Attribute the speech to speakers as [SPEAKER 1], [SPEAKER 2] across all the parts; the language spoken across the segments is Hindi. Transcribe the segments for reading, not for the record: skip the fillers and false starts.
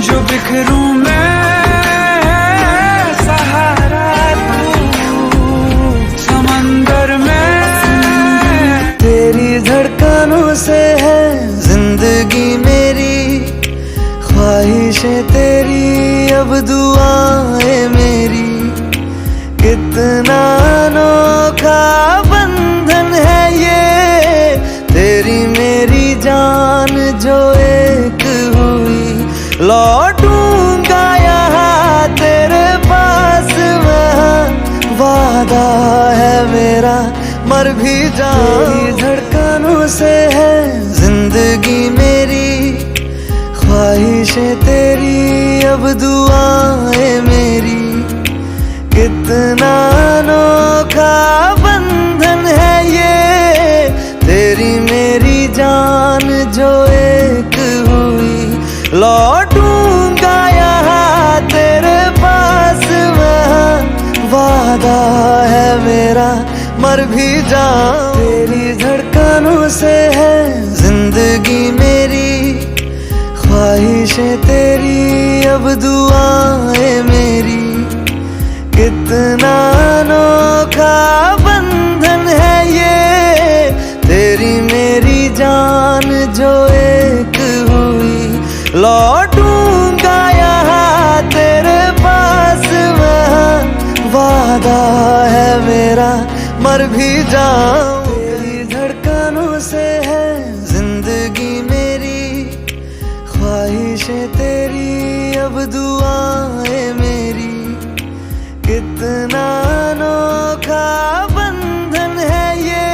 [SPEAKER 1] जो बिखरूं मैं सहारा तू समंदर में।
[SPEAKER 2] तेरी धड़कनों से है जिंदगी मेरी, ख्वाहिशें तेरी अब दुआएं मेरी। कितना अनोखा बंधन है ये, तेरी मेरी जान जो एक हुई। लौटूंगा यहाँ तेरे पास मैं, वादा है मेरा मर भी जाऊं। तेरी धड़कनों से है जिंदगी मेरी, ख्वाहिशें तेरी अब दुआएं मेरी। कितना अनोखा बंधन है ये, तेरी मेरी जान जो एक हुई। लौटूंगा यहाँ तेरे पास मैं, वादा है मेरा मर भी जाऊं। तेरी धड़कनों से है जिंदगी मेरी, ख्वाहिशें तेरी अब दुआएं मेरी। कितना अनोखा बंधन है ये, तेरी मेरी जान जो एक हुई। लौटूंगा यहाँ तेरे पास मैं, वादा है मेरा मर भी जाऊं। तेरी धड़कनों से है जिंदगी मेरी, ख्वाहिशें तेरी अब दुआएं मेरी। कितना अनोखा बंधन है ये,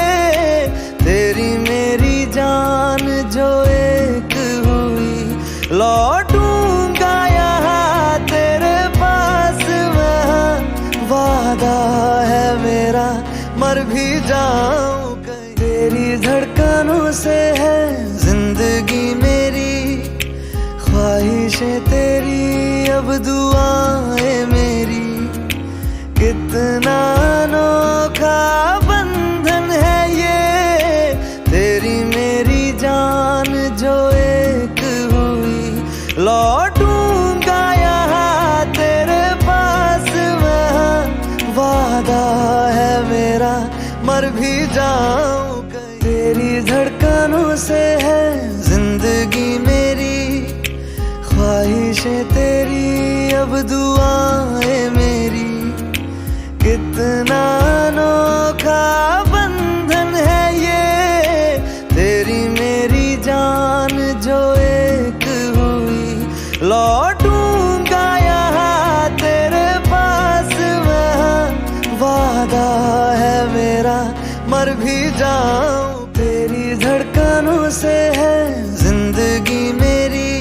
[SPEAKER 2] तेरी मेरी जान जो एक हुई। लौटूंगा यहाँ तेरे पास मैं, वादा है मेरा मर भी जाऊं कहीं। तेरी धड़कनों से है जिंदगी मेरी, ख्वाहिशें तेरी अब दुआएं मेरी। कितना अनोखा बंधन है ये, तेरी मेरी जान जो एक हुई। लौटूंगा यहाँ तेरे पास मैं, वादा है मेरा मर भी जाऊं कहीं। तेरी धड़कनों से है जिंदगी मेरी, ख्वाहिशें तेरी अब दुआएं मेरी। कितना अनोखा बंधन है ये, तेरी मेरी जान जो एक हुई। लौटूंगा यहाँ तेरे पास मैं, वादा है मेरा मर भी जाऊं। तेरी धड़कनों से है जिंदगी मेरी,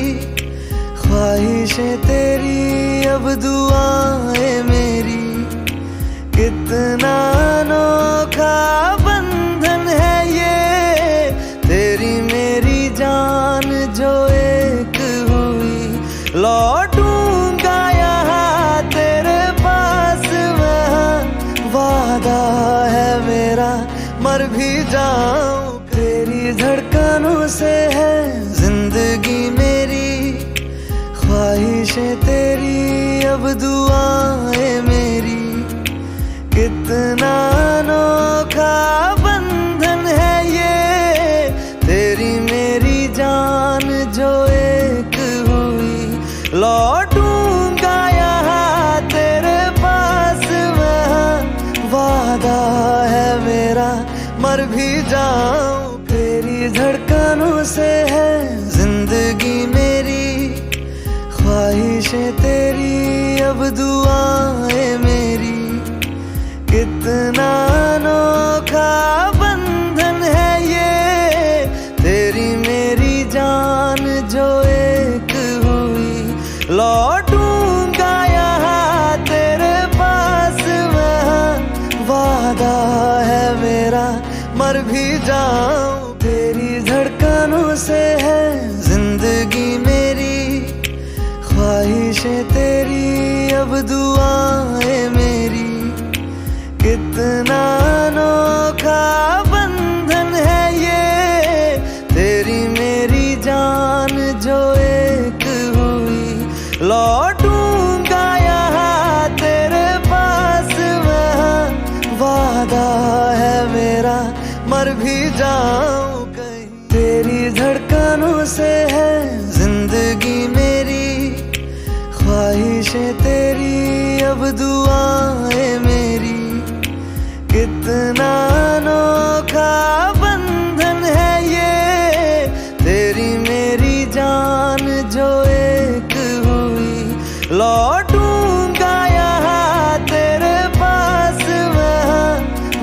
[SPEAKER 2] ख्वाहिशें तेरी अब दुआएं मेरी। कितना अनोखा बंधन है ये, तेरी मेरी जान जो एक हुई। लौटूंगा यहाँ तेरे पास मैं, वादा है मेरा मर भी जाऊं। तेरी धड़कनों से है जिंदगी मेरी, ख्वाहिशें तेरी अब दुआएं मेरी। कितना अनोखा बंधन है ये, तेरी मेरी जान जो एक हुई। लौटूंगा यहाँ तेरे पास मैं, वादा है मेरा मर भी जाऊं। तेरी धड़कनों से है जिंदगी मेरी, ख्वाहिशें तेरी अब दुआएं मेरी। कितना अनोखा बंधन है ये, तेरी मेरी जान जो एक हुई। लौटूंगा यहाँ तेरे पास मैं, वादा है मेरा मर भी जाऊं। तेरी धड़कनों से है जिंदगी मेरी, ख्वाहिशें तेरी अब दुआएं मेरी। कितना अनोखा बंधन है ये, तेरी मेरी जान जो एक हुई। से है जिंदगी मेरी, ख्वाहिशें तेरी अब दुआएं मेरी। कितना अनोखा बंधन है ये, तेरी मेरी जान जो एक हुई। लौटूंगा यहाँ तेरे पास मैं,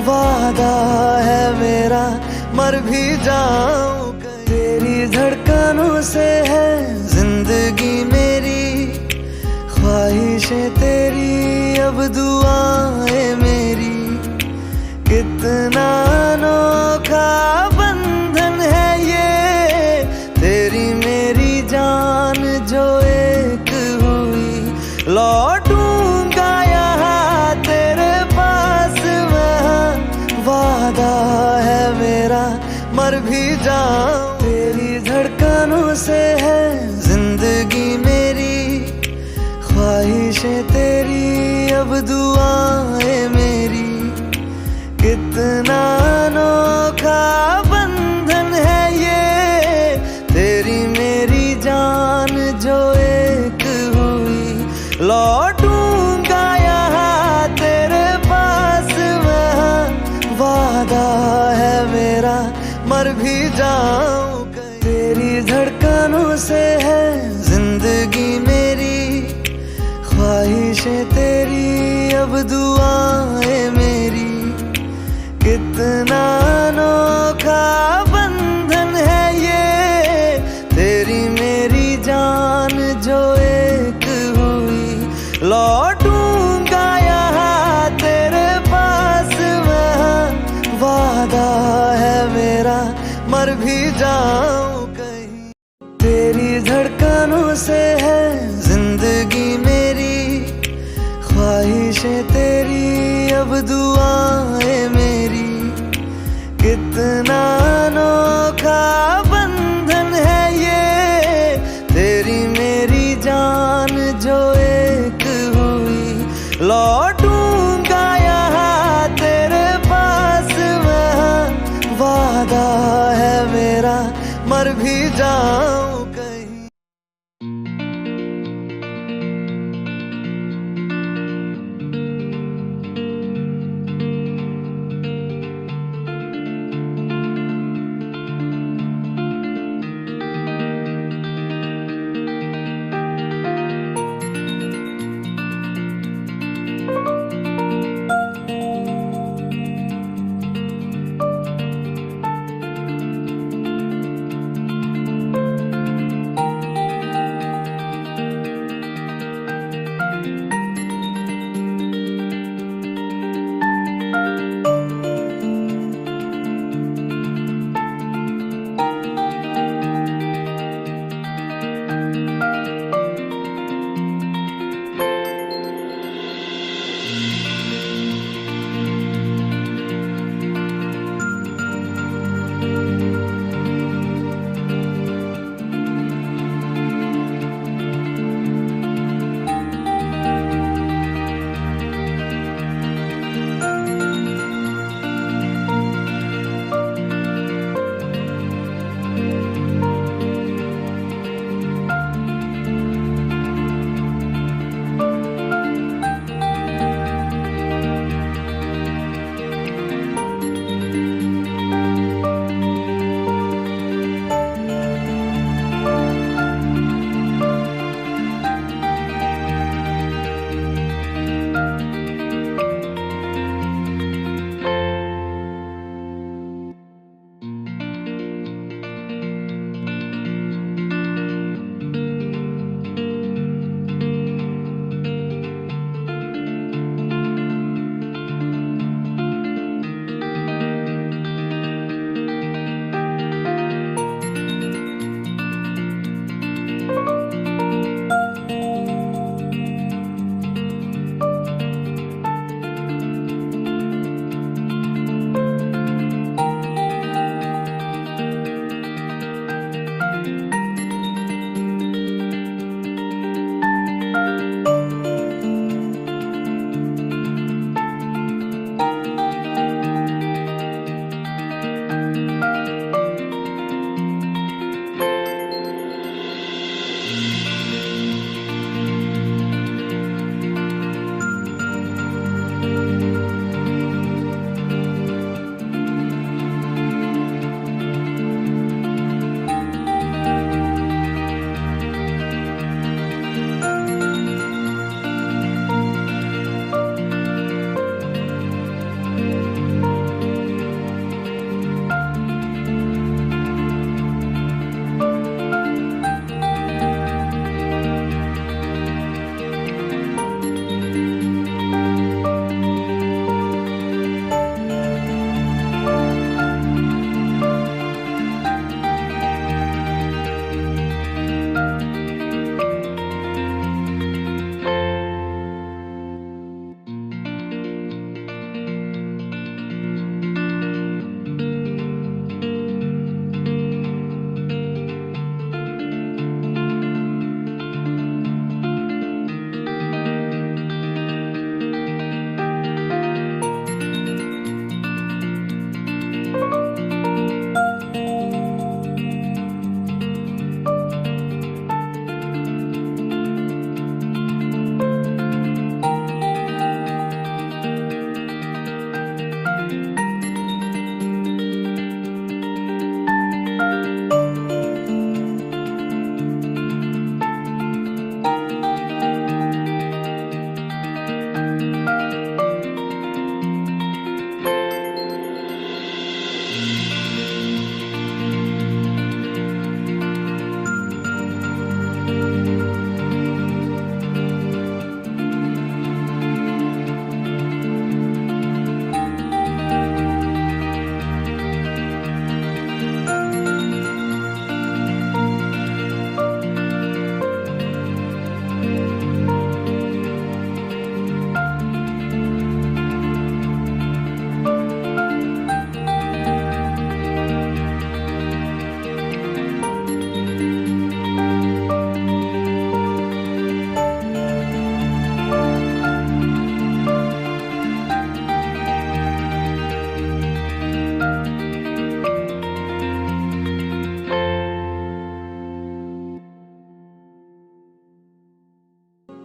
[SPEAKER 2] वादा है मेरा मर भी जाऊं। तेरी धड़कनों से है जिंदगी मेरी, ख्वाहिशें तेरी अब दुआएं मेरी। कितना अनोखा बंधन है ये, तेरी मेरी जान जो एक हुई। लौटूंगा यहाँ तेरे पास मैं, वादा है मेरा मर भी जाऊं। तेरी धड़कनों से है जिंदगी मेरी, ख्वाहिशें तेरी अब दुआएं मेरी। कितना अनोखा बंधन है ये, तेरी मेरी जान जो एक हुई। लौटूंगा यहाँ तेरे पास मैं, वादा है मेरा मर भी जाऊं कहीं। तेरी धड़कनों से है जिंदगी मेरी, ख्वाहिशें तेरी अब दुआएं मेरी। कितना अनोखा बंधन है ये, तेरी मेरी जान जो एक हुई। लौटूंगा यहाँ तेरे पास मैं, वादा है मेरा मर भी जाऊं कहीं। तेरी धड़कनों से है जिंदगी मेरी, ख्वाहिशें तेरी अब दुआएं मेरी। कितना अनोखा बंधन है ये, तेरी मेरी जान जो एक हुई। लौटूंगा यहाँ तेरे पास मैं, वादा है मेरा मर भी जाऊं कहीं।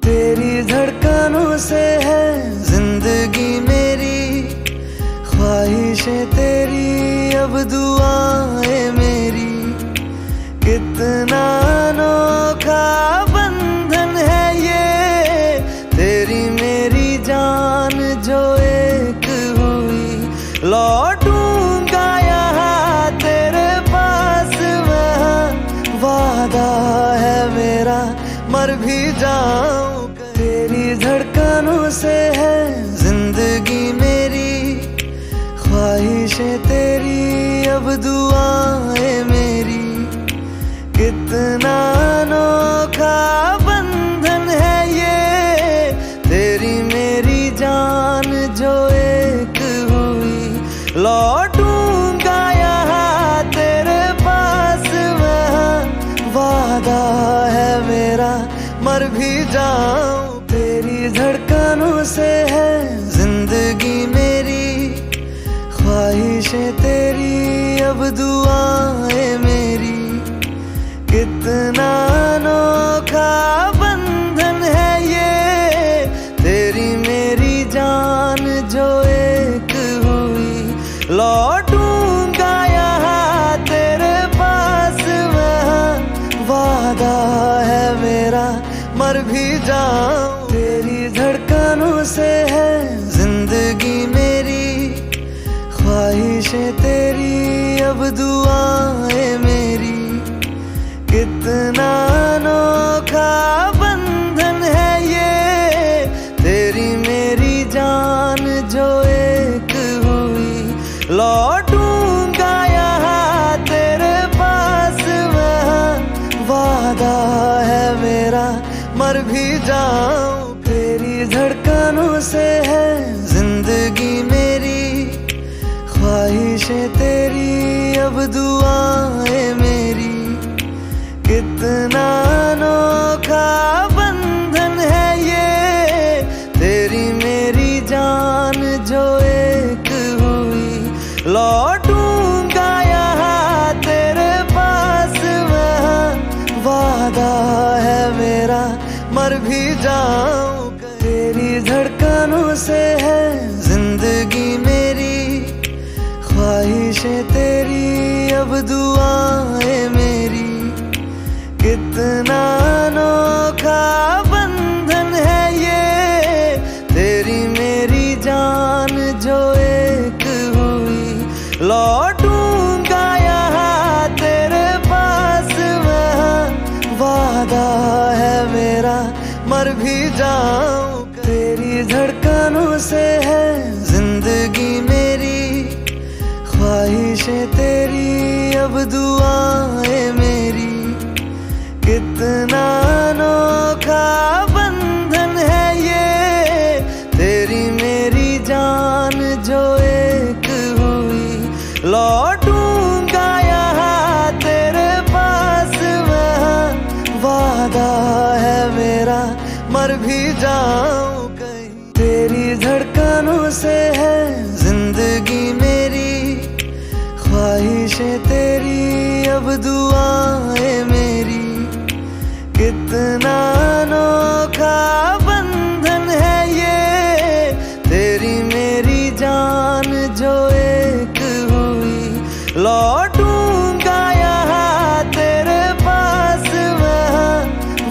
[SPEAKER 2] तेरी धड़कनों से है जिंदगी मेरी, ख्वाहिशें तेरी अब दुआएं मेरी। कितना अनोखा बंधन है ये, तेरी मेरी जान जो एक हुई। लौटूंगा यहाँ तेरे पास मैं, वादा है मेरा मर भी जाऊं। तेरी धड़कनों से है जिंदगी मेरी, ख्वाहिशें तेरी अब दुआएं मेरी। कितना अनोखा बंधन है ये, तेरी मेरी जान जो एक हुई। लौटूंगा यहाँ तेरे पास मैं, वादा है मेरा मर भी जाऊं। तेरी धड़कनों से है जिंदगी मेरी, ख्वाहिशें तेरी अब दुआएं मेरी। कितना अनोखा बंधन है ये, तेरी मेरी जान जो एक हुई। लौटूंगा यहाँ तेरे पास मैं, वादा है मेरा मर भी जाऊं। तेरी धड़कनों से है जिंदगी मेरी, ख्वाहिशें तेरी अब दुआएं मेरी। कितना अनोखा बंधन है ये, तेरी मेरी जान जो एक हुई। लौटूंगा यहाँ तेरे पास मैं, वादा है मेरा मर भी जाऊं। तेरी धड़कनों से है जिंदगी मेरी, ख्वाहिशें तेरी अब दुआएं मेरी। कितना अनोखा बंधन है ये, तेरी मेरी जान जो एक हुई। लौटूंगा यहाँ तेरे पास मैं, वादा है मेरा मर भी जाऊं। तेरी धड़कनों से है जिंदगी मेरी, ख्वाहिशें तेरी अब दुआएं मेरी। कितना अनोखा बंधन है ये, तेरी मेरी जान जो एक हुई। लौटूंगा यहाँ तेरे पास मैं, वादा है मेरा मर भी जाऊं। तेरी धड़कनों से है जिंदगी मेरी, ख्वाहिशें तेरी अब दुआएं मेरी। कितना अनोखा बंधन है ये, तेरी मेरी जान जो एक हुई। लौटूंगा यहाँ तेरे पास मैं, वादा है मेरा मर भी जाऊं कहीं। तेरी धड़कनों से है जिंदगी मेरी, ख्वाहिशें तेरी अब दुआएं मेरी। कितना अनोखा बंधन है ये, तेरी मेरी जान जो एक हुई। लौटूंगा यहाँ तेरे पास मैं,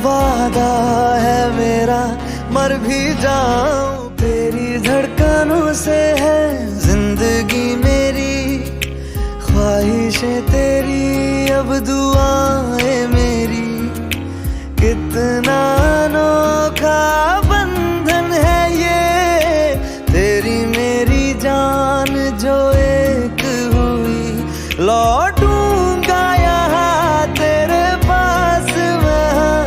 [SPEAKER 2] वादा है मेरा मर भी जाऊं। तेरी धड़कनों से है जिंदगी मेरी, ख्वाहिशें तेरी अब दुआएं मेरी। कितना अनोखा बंधन है ये, तेरी मेरी जान जो एक हुई। लौटूंगा यहाँ तेरे पास मैं,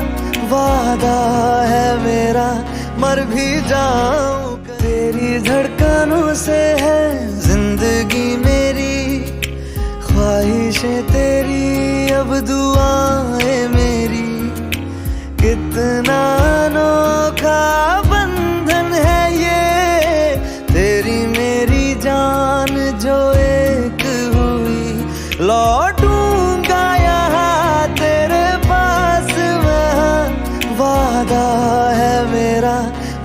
[SPEAKER 2] वादा है मेरा मर भी जाऊं। तेरी धड़कनों से है जिंदगी मेरी, ख्वाहिशें तेरी अब दुआएं मेरी। कितना अनोखा बंधन है ये, तेरी मेरी जान जो एक हुई। लौटूंगा यहाँ तेरे पास मैं, वादा है मेरा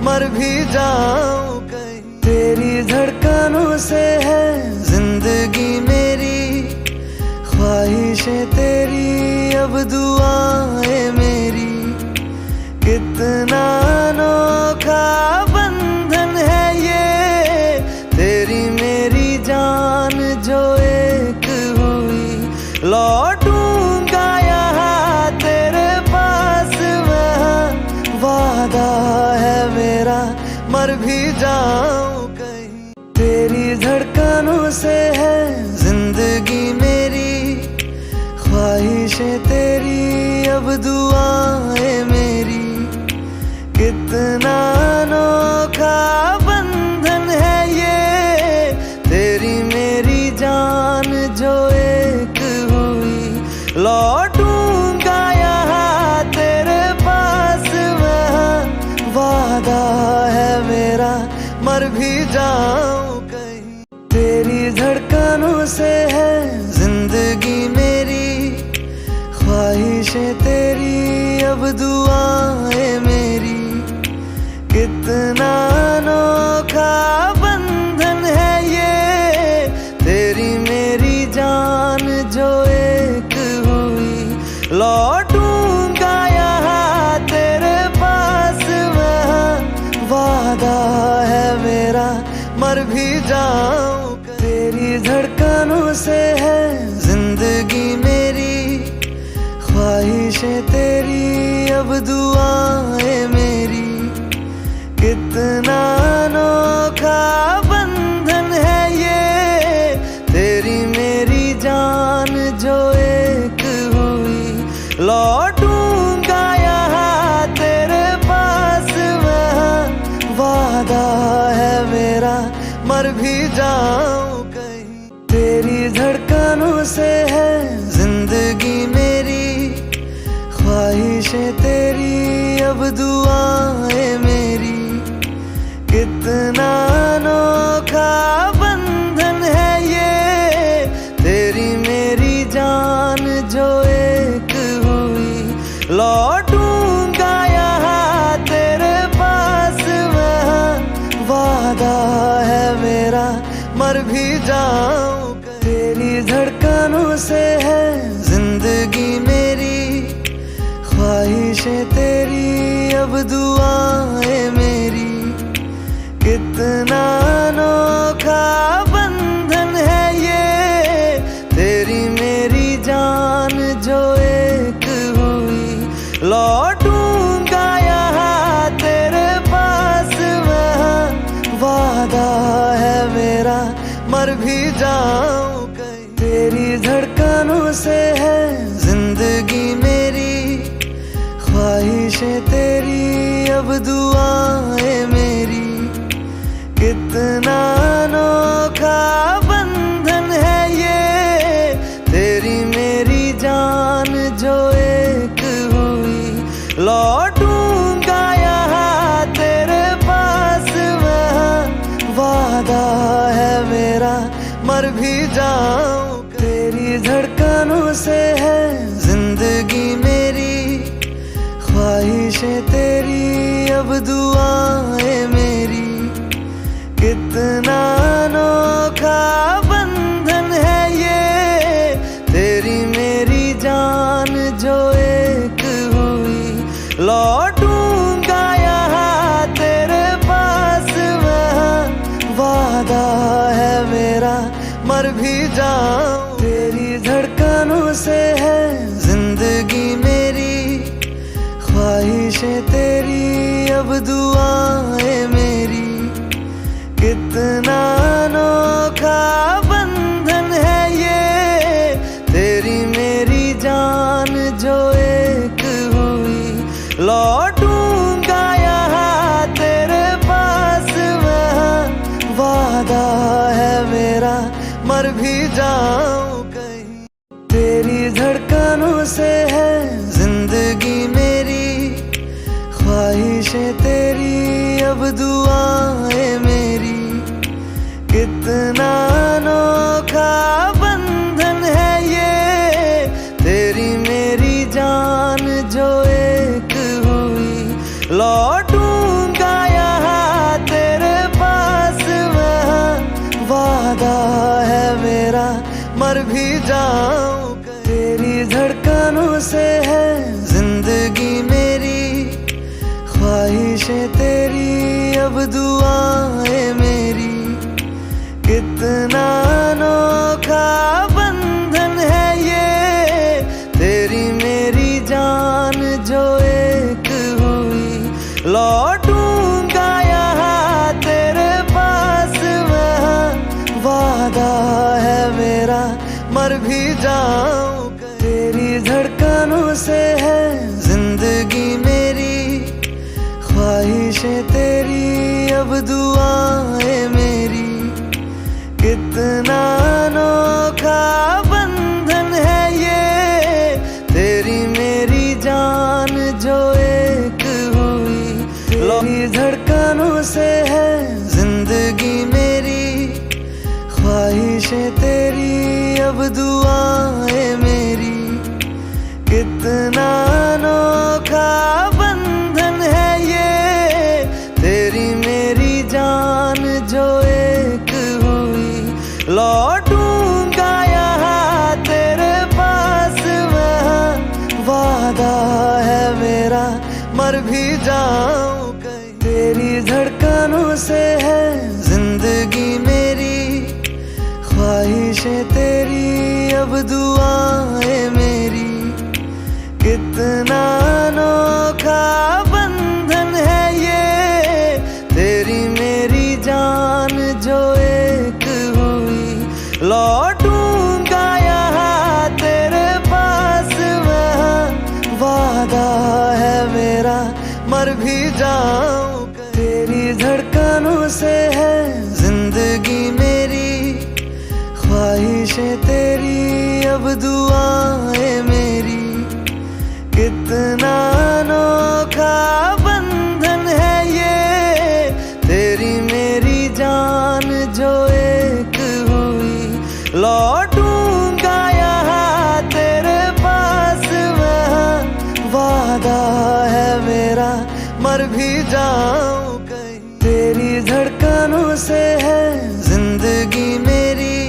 [SPEAKER 2] मर भी जाऊं कहीं। तेरी धड़कनों से है जिंदगी मेरी, ख्वाहिशें तेरी अब दुआएं मेरी। कितना अनोखा बंधन है ये, तेरी मेरी जान जो एक हुई। लौटूंगा यहाँ तेरे पास, वहाँ वादा है मेरा, मर भी जाऊं कहीं। तेरी धड़कनों से है जिंदगी मेरी, ख्वाहिशें तेरी अब दुआएं मेरी। कितना अनोखा बंधन है ये, तेरी मेरी जान जो एक हुई। लौटूंगा यहाँ तेरे पास, वहाँ वादा है मेरा, मर भी जाऊं कहीं। तेरी धड़कनों से है जिंदगी मेरी, ख्वाहिशें तेरी अब दुआएं मेरी। कितना अनोखा बंधन है ये, तेरी मेरी जान जो एक हुई। लौटूंगा यहाँ तेरे पास, वहाँ वादा है मेरा, मर भी जाऊं। तेरी धड़कनों से है जिंदगी मेरी, ख्वाहिशें तेरी अब दुआएं मेरी। कितना अनोखा बंधन है ये, तेरी मेरी जान जो एक हुई। लौटूंगा यहाँ तेरे पास, वहाँ वादा है मेरा, मर भी जाऊं कहीं। तेरी धड़कनों से है जिंदगी मेरी, ख्वाहिशें तेरी अब दुआएं मेरी। कितना अनोखा बंधन है ये, तेरी मेरी जान जो एक हुई। लौटूंगा यहाँ तेरे पास, वहाँ वादा है मेरा, मर भी जाऊं। तेरी धड़कनों से है जिंदगी मेरी, ख्वाहिशें तेरी अब दुआएं मेरी। कितना अनोखा बंधन है ये, तेरी मेरी जान जो एक हुई। लौटूंगा यहाँ तेरे पास, वहाँ वादा है मेरा, मर भी जाऊं कहीं। तेरी धड़कनों से है जिंदगी मेरी, ख्वाहिशें तेरी अब दुआएं मेरी। कितना अनोखा बंधन है ये, तेरी मेरी जान जो एक हुई। लौटूंगा यहाँ तेरे पास, वहाँ वादा है मेरा, मर भी जाऊं। तेरी धड़कनों से है जिंदगी मेरी, ख्वाहिशें तेरी अब दुआएं मेरी। कितना अनोखा बंधन है ये, तेरी मेरी जान जो एक हुई। लौटूंगा यहाँ तेरे पास, वहाँ वादा है मेरा, मर भी जाऊं। तेरी धड़कनों से है जिंदगी मेरी, ख्वाहिशें तेरी अब दुआएं मेरी। कितना अनोखा बंधन है ये, तेरी मेरी जान जो एक हुई। लौटूंगा यहाँ तेरे पास, वहाँ वादा है मेरा, मर भी जाऊं कहीं। तेरी धड़कनों से है जिंदगी मेरी, ख्वाहिशें तेरी अब दुआएं मेरी। कितना अनोखा बंधन है ये, तेरी मेरी जान जो एक हुई। लौटूंगा जो एक हुई, तेरी धड़कनों से है जिंदगी मेरी, ख्वाहिशें तेरी अब दुआएं मेरी। कितना अनोखा बंधन है ये, तेरी मेरी जान जो एक हुई। लौटूंगा यहाँ तेरे पास मैं, वादा है मेरा मर भी जाऊं कहीं। तेरी धड़कनों से है जिंदगी मेरी, ख्वाहिशें तेरी अब दुआएं मेरी। कितना अनोखा बंधन है ये, तेरी मेरी जान जो एक हुई। लौटूंगा यहाँ तेरे पास मैं, वादा है मेरा मर भी जाऊं कहीं। तेरी धड़कनों से है जिंदगी मेरी, ख्वाहिशें तेरी अब दुआएं मेरी। कितना अनोखा बंधन है ये, तेरी मेरी जान जो एक हुई। लौटूंगा यहाँ तेरे पास मैं, वादा है मेरा मर भी जाऊं कहीं। तेरी धड़कनों से है जिंदगी मेरी,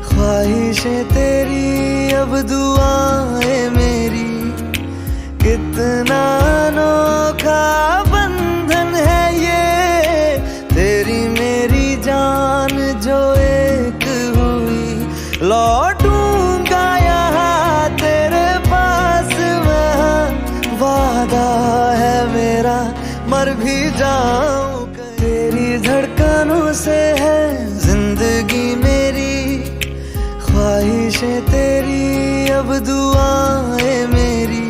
[SPEAKER 2] ख्वाहिशें तेरी अब दुआएं मेरी। कितना अनोखा बंधन है ये, तेरी मेरी जान जो एक हुई। लौटूंगा यहाँ तेरे पास मैं, वादा है मेरा मर भी जाऊं कहीं। तेरी धड़कनों से है जिंदगी मेरी, ख्वाहिशें तेरी अब दुआएं मेरी।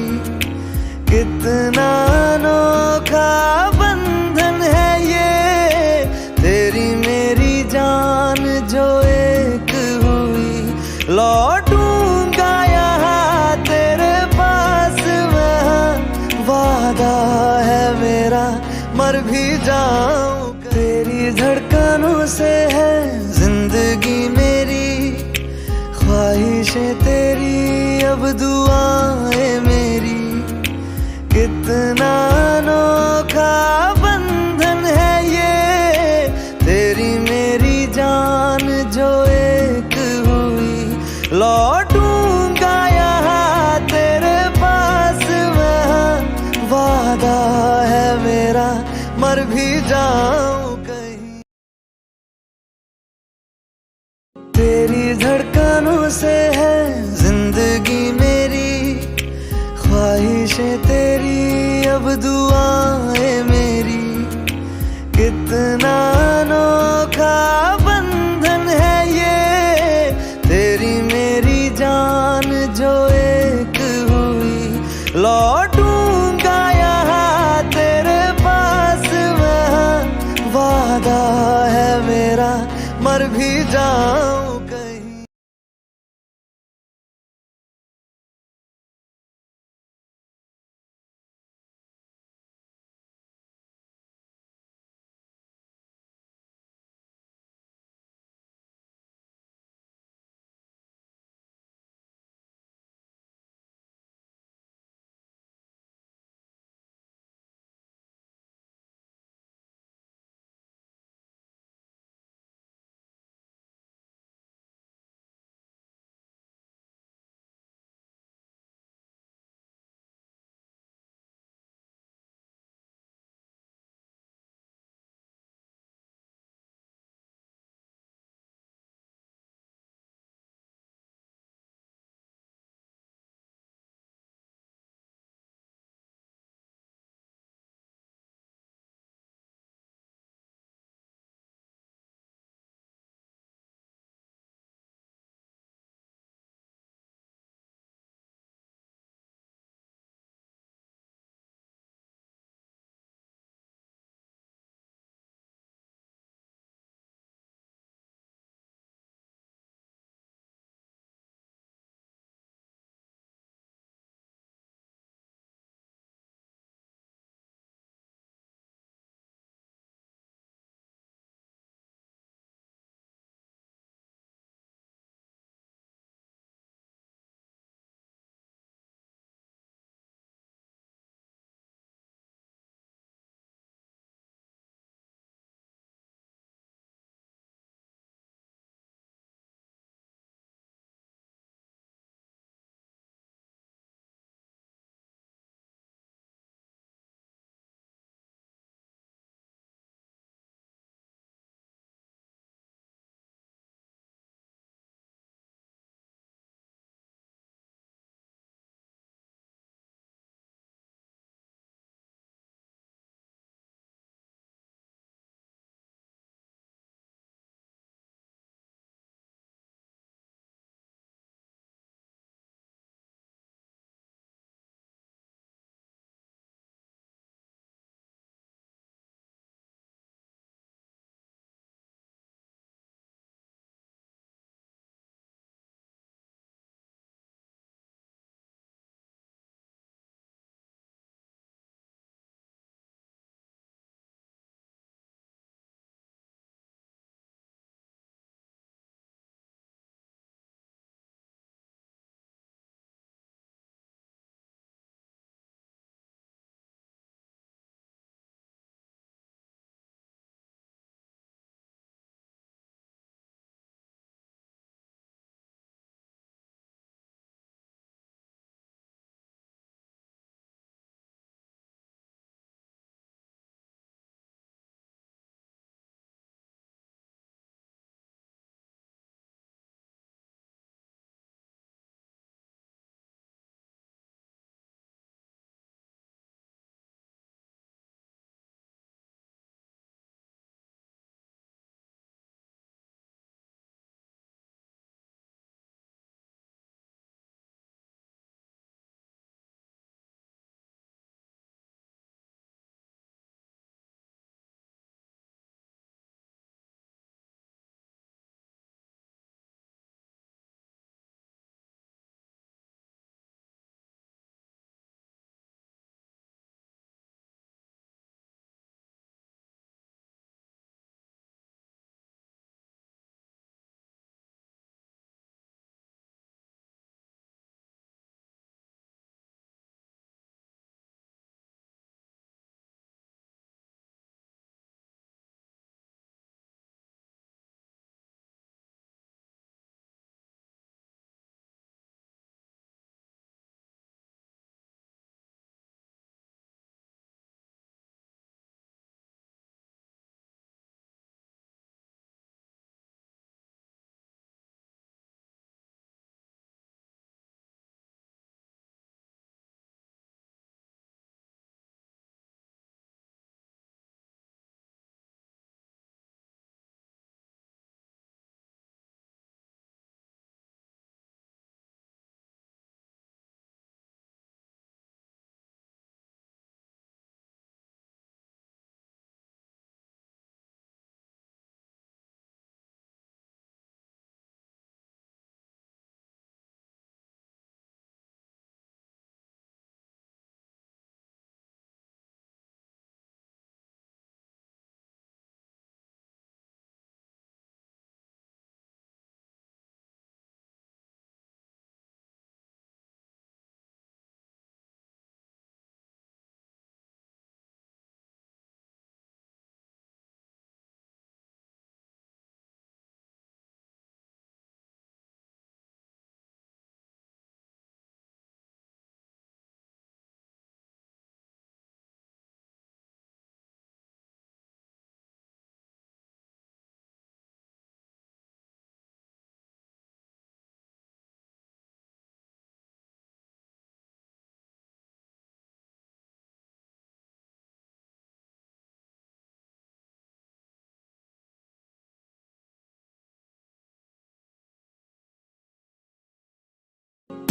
[SPEAKER 2] कितना अनोखा बंधन है ये, तेरी मेरी जान जो एक हुई। लौटूंगा यहाँ तेरे पास मैं, वादा है मेरा मर भी जाऊं कहीं। तेरी धड़कनों से है जिंदगी मेरी, ख्वाहिशें तेरी अब दुआएं मेरी। कितना अनोखा बंधन है ये, तेरी मेरी जान जो एक हुई। लौटूंगा यहाँ तेरे पास मैं, वादा है मेरा मर भी जाऊं कहीं। तेरी धड़कनों से है जिंदगी मेरी, ख्वाहिशें तेरी अब दुआएं मेरी। कितना अनोखा बंधन है ये, तेरी मेरी जान जो एक हुई। लौटूंगा यहाँ तेरे पास मैं, वादा है मेरा मर भी जाऊं कहीं।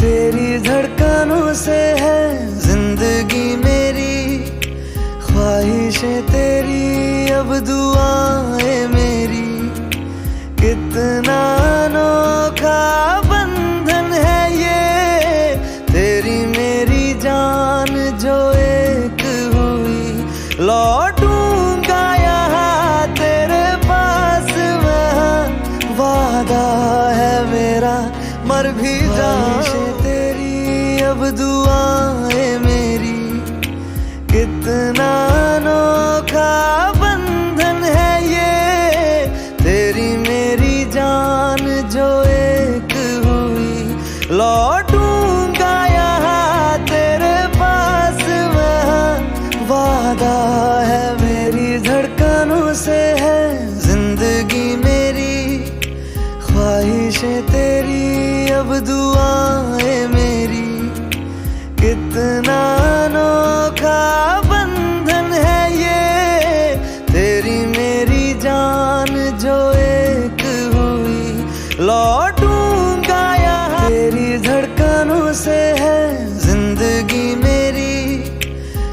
[SPEAKER 2] तेरी धड़कनों से है जिंदगी मेरी, ख्वाहिशें तेरी अब दुआएं मेरी। कितना अनोखा बंधन है ये, तेरी मेरी जान जो एक हुई। लौटूंगा यहाँ तेरे पास मैं, वादा है मेरा मर भी जाऊं तेरी अब दुआएं मेरी। कितना अनोखा बंधन है ये, तेरी मेरी जान जो एक हुई। लौटूंगा यहाँ तेरे पास मैं, वादा है मेरी धड़कनों से है जिंदगी मेरी, ख्वाहिशें तेरी अब दुआएं मेरी। कितना अनोखा बंधन है ये, तेरी मेरी जान जो एक हुई। लौटूंगा यहाँ तेरी धड़कनों से है जिंदगी मेरी,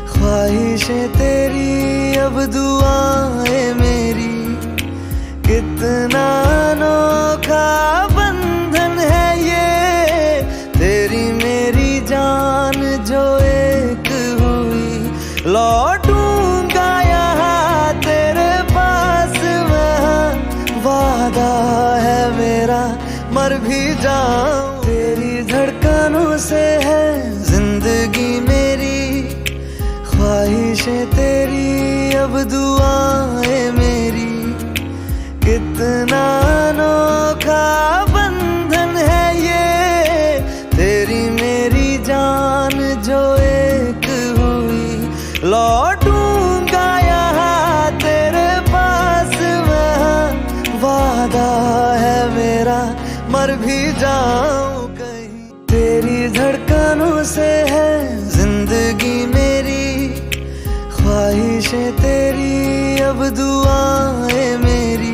[SPEAKER 2] ख्वाहिशें तेरी अब दुआएं मेरी। कितना अनोखा बंधन है ये, तेरी मेरी जान जो एक हुई। लौटूंगा यहाँ तेरे पास मैं, वादा है मेरा मर भी जाऊं तेरी धड़कनों से है जिंदगी मेरी, ख्वाहिशें तेरी अब दुआएं मेरी। कितना अनोखा बंधन है ये, तेरी मेरी जान जो एक हुई। लौटूंगा यहाँ तेरे पास मैं, वादा है मेरा मर भी जाऊं कहीं। तेरी धड़कनों से है जिंदगी मेरी, ख्वाहिशें तेरी अब दुआएं मेरी।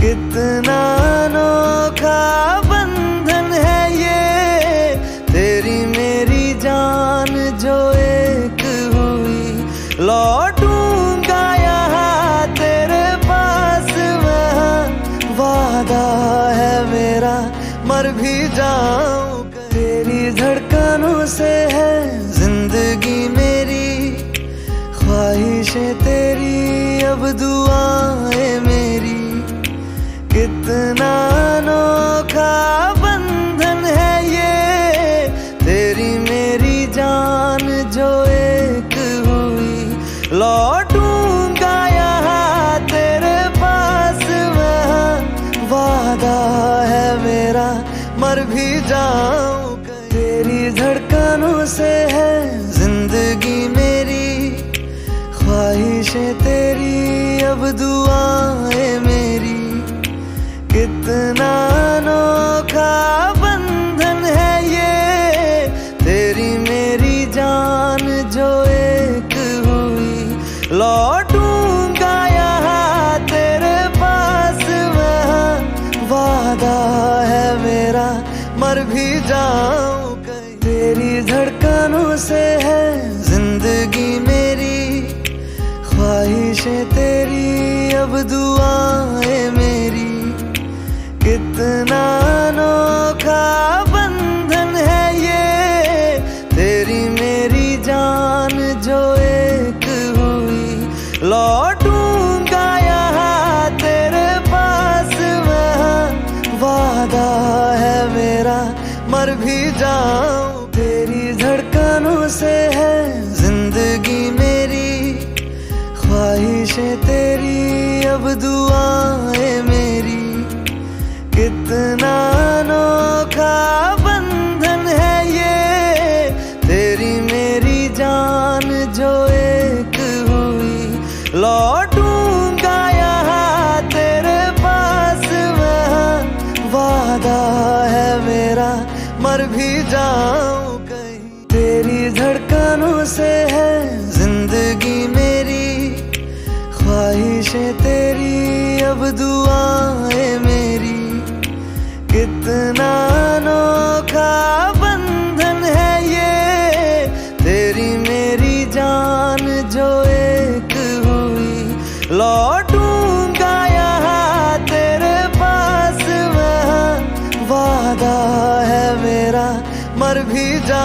[SPEAKER 2] कितना अनोखा बंधन है ये, तेरी मेरी जान जो एक हुई। लौटूंगा यहाँ तेरे पास मैं, वादा है मेरा मर भी जाऊं। तेरी धड़कनों से है जिंदगी मेरी, ख्वाहिशें तेरी अब दुआएं मेरी। कितना अनोखा बंधन है ये, तेरी मेरी जान जो एक हुई। लौटूंगा यहाँ तेरे पास मैं, वादा है मेरा मर भी जाऊं कहीं। तेरी धड़कनों से है जिंदगी मेरी, ख्वाहिशें तेरी अब दुआएं मेरी। कितना अनोखा बंधन है ये, तेरी मेरी जान जो एक हुई। लौटूंगा यहाँ तेरे पास मैं, वादा है मेरा मर भी जाऊं कहीं। तेरी धड़कनों से है जिंदगी मेरी, ख्वाहिशें तेरी अब दुआएं मेरी। कितना अनोखा बंधन है ये, तेरी मेरी जान जो एक हुई। लौटूंगा यहाँ तेरे पास मैं, वादा है मेरा मर भी जाऊं। तेरी धड़कनों से है जिंदगी मेरी, ख्वाहिशें तेरी अब दुआएं मेरी। कितना अनोखा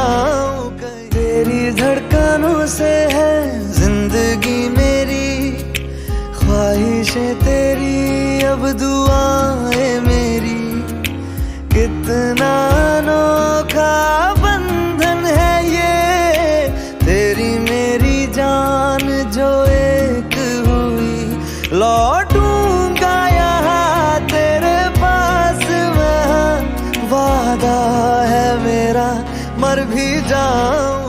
[SPEAKER 2] जाऊं कहीं। तेरी धड़कनों से है जिंदगी मेरी, ख्वाहिशें तेरी अब दुआएं मेरी। कितना अनोखा बंधन है ये, तेरी मेरी जान जो एक हुई। लौटूंगा यहाँ तेरे पास मैं, वादा है मेरा मर भी जाऊं